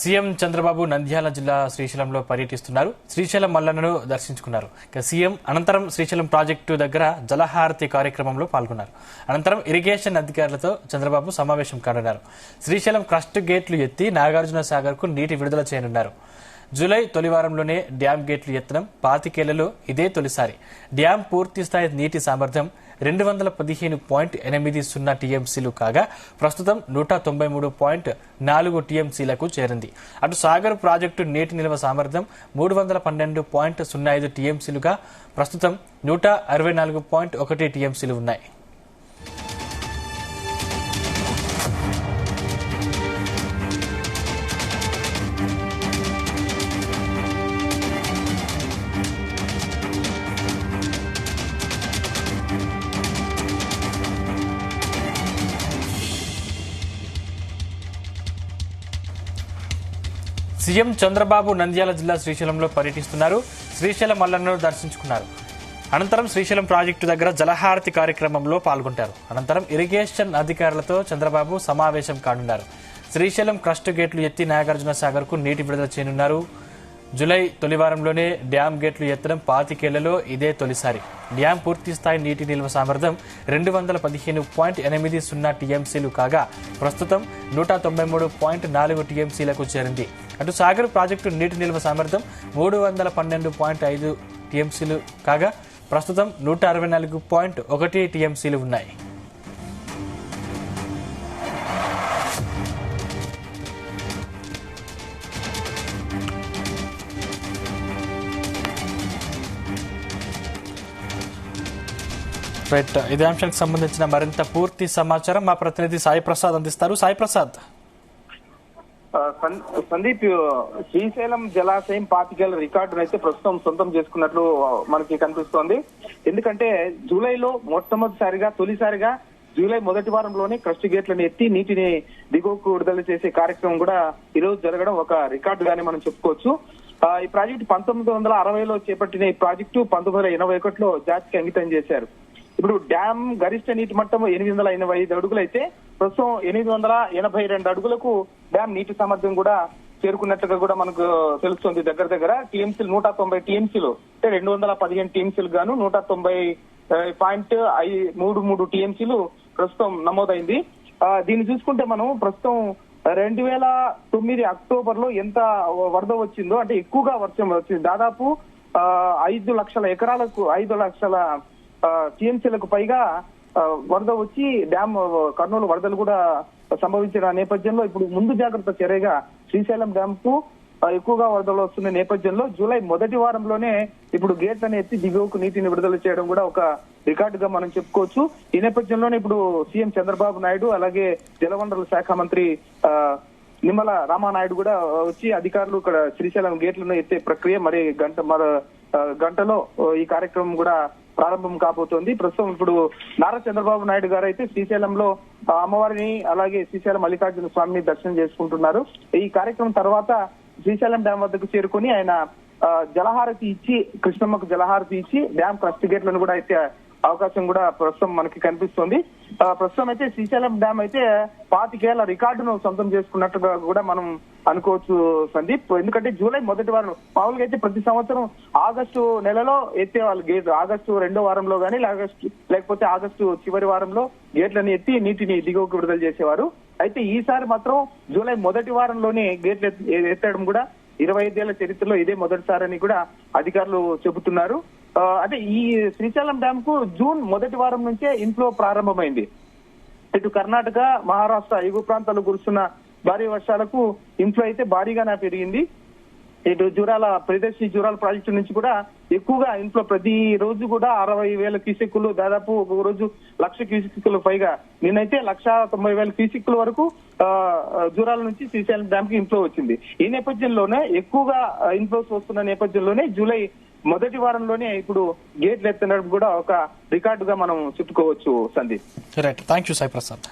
CM Chandrababu Nandyal జిల్లా శ్రీశైలంలో పర్యటిస్తున్నారు. శ్రీశైలం మల్లన్నను దర్శించుకున్నారు. సీఎం అనంతరం శ్రీశైలం ప్రాజెక్టు దగ్గర జలహారతి కార్యక్రమంలో పాల్గొన్నారు. అనంతరం ఇరిగేషన్ అధికారులతో చంద్రబాబు సమావేశం కానున్నారు. శ్రీశైలం క్రస్ట్ గేట్లు ఎత్తి నాగార్జున సాగర్ కు నీటి విడుదల చేయనున్నారు. జూలై తొలి వారంలోనే డ్యాం గేట్లు ఎత్తడం 25 ఇదే తొలిసారి. డ్యాం పూర్తిస్థాయి నీటి సామర్థ్యం 215.80 టీఎంసీలు కాగా ప్రస్తుతం 193.4 టీఎంసీలకు చేరింది. అటు సాగర్ ప్రాజెక్టు నీటి నిల్వ సామర్థ్యం 312.05 టీఎంసీలుగా ప్రస్తుతం 164.1 టీఎంసీలు ఉన్నాయి. సీఎం చంద్రబాబు నంద్యాల జిల్లా శ్రీశైలంలో పర్యటిస్తున్నారు. శ్రీశైలం మల్లన్నను దర్శించుకున్నారు. అనంతరం శ్రీశైలం ప్రాజెక్టు దగ్గర జలహారతి కార్యక్రమంలో పాల్గొంటారు. అనంతరం ఇరిగేషన్ అధికారులతో చంద్రబాబు సమావేశం కానున్నారు. శ్రీశైలం క్రస్ట్ గేట్లు ఎత్తి నాగార్జున సాగర్ కు నీటి విడుదల చేయనున్నారు. జూలై తొలి వారంలోనే డ్యాం గేట్లు ఎత్తడం 25 ఇదే తొలిసారి. డ్యాం పూర్తిస్థాయి నీటి నిల్వ సామర్థ్యం 215.80 టీఎంసీలు కాగా ప్రస్తుతం 193.4 టీఎంసీలకు చేరింది. అటు సాగర్ ప్రాజెక్టు నీటి నిల్వ సామర్థ్యం 312.5 టీఎంసీలు కాగా ప్రస్తుతం 164.1 టీఎంసీలు ఉన్నాయి. ఇదే అంశానికి సంబంధించిన మరింత పూర్తి సమాచారం మా ప్రతినిధి సాయి ప్రసాద్ అందిస్తారు. సాయి ప్రసాద్. సందీప్, శ్రీశైలం జలాశయం 25 రికార్డును అయితే ప్రస్తుతం సొంతం చేసుకున్నట్లు మనకి కనిపిస్తోంది. ఎందుకంటే జూలైలో తొలిసారిగా జూలై మొదటి వారంలోనే క్రస్ట్ గేట్లను ఎత్తి నీటిని దిగువకు విడుదల చేసే కార్యక్రమం కూడా ఈ రోజు జరగడం ఒక రికార్డుగానే మనం చెప్పుకోవచ్చు. ఈ ప్రాజెక్టు 1960లో చేపట్టిన ఈ ప్రాజెక్టు 1981లో జాతికి అంకితం చేశారు. ఇప్పుడు డ్యాం గరిష్ట నీటి మట్టం 885 అడుగులు అయితే ప్రస్తుతం 882 అడుగులకు డ్యాం నీటి సామర్థ్యం కూడా చేరుకున్నట్లుగా కూడా మనకు తెలుస్తుంది. దగ్గర టీఎంసీలు 190 టీఎంసీలు అంటే 215 టీఎంసీలు గాను 190.33 టీఎంసీలు ప్రస్తుతం నమోదైంది. దీన్ని చూసుకుంటే మనం ప్రస్తుతం 2009 అక్టోబర్ లో ఎంత వరద వచ్చిందో అంటే ఎక్కువగా వర్షం వచ్చింది. దాదాపు 5 లక్షల ఎకరాలకు 5 లక్షల టీఎంసీలకు పైగా వరద వచ్చి డ్యామ్ కర్నూలు వరదలు కూడా సంభవించిన నేపథ్యంలో ఇప్పుడు ముందు జాగ్రత్త చర్యగా శ్రీశైలం డ్యామ్ కు ఎక్కువగా వరదలు వస్తున్న నేపథ్యంలో జూలై మొదటి వారంలోనే ఇప్పుడు గేట్లను ఎత్తి దిగువకు నీటిని విడుదల చేయడం కూడా ఒక రికార్డుగా మనం చెప్పుకోవచ్చు. ఈ నేపథ్యంలోనే ఇప్పుడు సీఎం చంద్రబాబు నాయుడు అలాగే జలవనరుల శాఖ మంత్రి నిమ్మల రామానాయుడు కూడా వచ్చి అధికారులు ఇక్కడ శ్రీశైలం గేట్లను ఎత్తే ప్రక్రియ గంటలో ఈ కార్యక్రమం కూడా ప్రారంభం కాబోతోంది. ప్రస్తుతం ఇప్పుడు నారా చంద్రబాబు నాయుడు గారు అయితే శ్రీశైలంలో అమ్మవారిని అలాగే శ్రీశైలం మల్లికార్జున స్వామిని దర్శనం చేసుకుంటున్నారు. ఈ కార్యక్రమం తర్వాత శ్రీశైలం డ్యాం వద్దకు చేరుకుని ఆయన జలహారతి ఇచ్చి కృష్ణమ్మకు జలహారతి ఇచ్చి డ్యాం క్రస్ట్ గేట్లను కూడా అయితే అవకాశం కూడా ప్రస్తుతం మనకి కనిపిస్తోంది. ప్రస్తుతం అయితే శ్రీశైలం డ్యాం అయితే 25 రికార్డును సొంతం చేసుకున్నట్టుగా కూడా మనం అనుకోవచ్చు సందీప్. ఎందుకంటే జూలై మొదటి వారం మామూలుగా అయితే ప్రతి సంవత్సరం ఆగస్టు నెలలో ఎత్తేవాళ్ళు గేట్, ఆగస్టు 2వ వారంలో గానీ లేకపోతే ఆగస్టు చివరి వారంలో గేట్లను ఎత్తి నీటిని దిగువకు విడుదల చేసేవారు. అయితే ఈసారి మాత్రం జూలై మొదటి వారంలోనే గేట్లు ఎత్తడం కూడా 25 ఏళ్ల చరిత్రలో ఇదే మొదటిసారని కూడా అధికారులు చెబుతున్నారు. అంటే ఈ శ్రీశైలం డ్యామ్ కు జూన్ మొదటి వారం నుంచే ఇన్ఫ్లో ప్రారంభమైంది. ఇటు కర్ణాటక, మహారాష్ట్ర ఎగువ ప్రాంతాల్లో కురుస్తున్న భారీ వర్షాలకు ఇన్ఫ్లో అయితే భారీగానే పెరిగింది. ఇటు ప్రియదర్శి జూరాల ప్రాజెక్టు నుంచి కూడా ఎక్కువగా ఇన్ఫ్లో ప్రతి రోజు కూడా 60,000 క్యూసెక్కులు, దాదాపు ఒక రోజు 1,00,000 క్యూసెక్కులు పైగా, నిన్నైతే 1,90,000 క్యూసెక్కుల వరకు జూరాల నుంచి శ్రీశైలం డ్యామ్ కి ఇన్ఫ్లో వచ్చింది. ఈ నేపథ్యంలోనే ఎక్కువగా ఇన్ఫ్లోస్ వస్తున్న నేపథ్యంలోనే జూలై మొదటి వారంలోనే ఇప్పుడు గేట్లు ఎత్తడం కూడా ఒక రికార్డుగా మనం చెప్పుకోవచ్చు సందీప్. Thank you Sai Prasad.